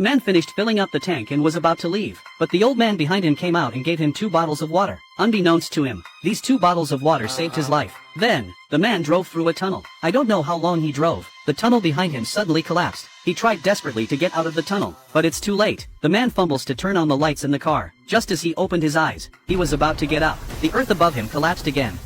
Man finished filling up the tank and was about to leave, but the old man behind him came out and gave him 2 bottles of water. Unbeknownst to him, these 2 bottles of water saved his life. Then, the man drove through a tunnel. I don't know how long he drove. The tunnel behind him suddenly collapsed. He tried desperately to get out of the tunnel, but it's too late. The man fumbles to turn on the lights in the car. Just as he opened his eyes, he was about to get up. The earth above him collapsed again.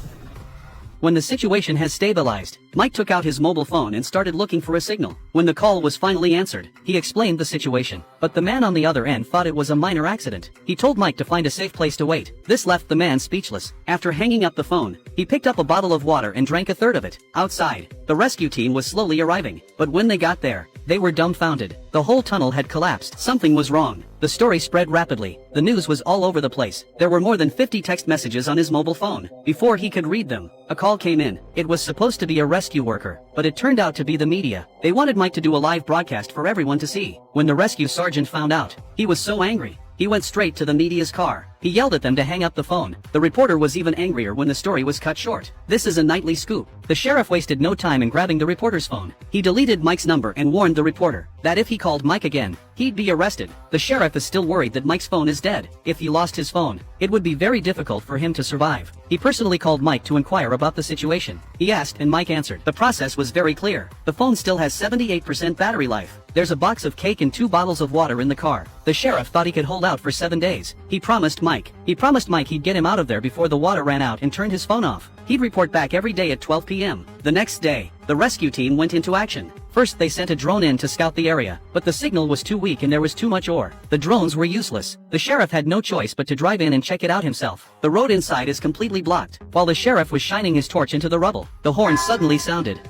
When the situation has stabilized, Mike took out his mobile phone and started looking for a signal. When the call was finally answered, he explained the situation, but the man on the other end thought it was a minor accident. He told Mike to find a safe place to wait. This left the man speechless. After hanging up the phone, he picked up a bottle of water and drank a third of it. Outside, the rescue team was slowly arriving, but when they got there, they were dumbfounded. The whole tunnel had collapsed. Something was wrong. The story spread rapidly. The news was all over the place. There were more than 50 text messages on his mobile phone. Before he could read them, a call came in. It was supposed to be a rescue worker, but it turned out to be the media. They wanted Mike to do a live broadcast for everyone to see. When the rescue sergeant found out, he was so angry. He went straight to the media's car. He yelled at them to hang up the phone. The reporter was even angrier when the story was cut short. This is a nightly scoop. The sheriff wasted no time in grabbing the reporter's phone. He deleted Mike's number and warned the reporter that if he called Mike again, he'd be arrested. The sheriff is still worried that Mike's phone is dead. If he lost his phone, it would be very difficult for him to survive. He personally called Mike to inquire about the situation. He asked and Mike answered. The process was very clear. The phone still has 78% battery life. There's a box of cake and 2 bottles of water in the car. The sheriff thought he could hold out for 7 days. He promised Mike he'd get him out of there before the water ran out and turned his phone off. He'd report back every day at 12 p.m. The next day, the rescue team went into action. First they sent a drone in to scout the area, but the signal was too weak and there was too much ore. The drones were useless. The sheriff had no choice but to drive in and check it out himself. The road inside is completely blocked. While the sheriff was shining his torch into the rubble, the horn suddenly sounded.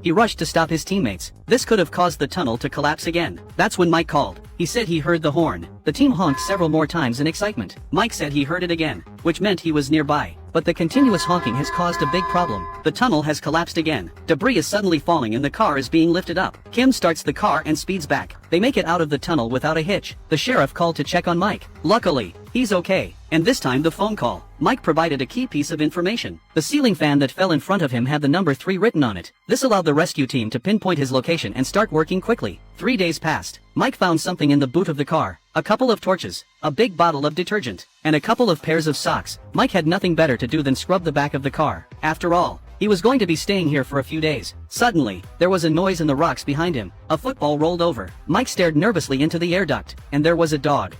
He rushed to stop his teammates. This could have caused the tunnel to collapse again. That's when Mike called. He said he heard the horn. The team honked several more times in excitement. Mike said he heard it again, which meant he was nearby. But the continuous honking has caused a big problem. The tunnel has collapsed again. Debris is suddenly falling and the car is being lifted up. Kim starts the car and speeds back. They make it out of the tunnel without a hitch. The sheriff called to check on Mike. Luckily, he's okay. And this time the phone call. Mike provided a key piece of information. The ceiling fan that fell in front of him had the number 3 written on it. This allowed the rescue team to pinpoint his location and start working quickly. 3 days passed. Mike found something in the boot of the car. A couple of torches, a big bottle of detergent, and a couple of pairs of socks. Mike had nothing better to do than scrub the back of the car. After all, he was going to be staying here for a few days. Suddenly, there was a noise in the rocks behind him. A football rolled over. Mike stared nervously into the air duct, and there was a dog.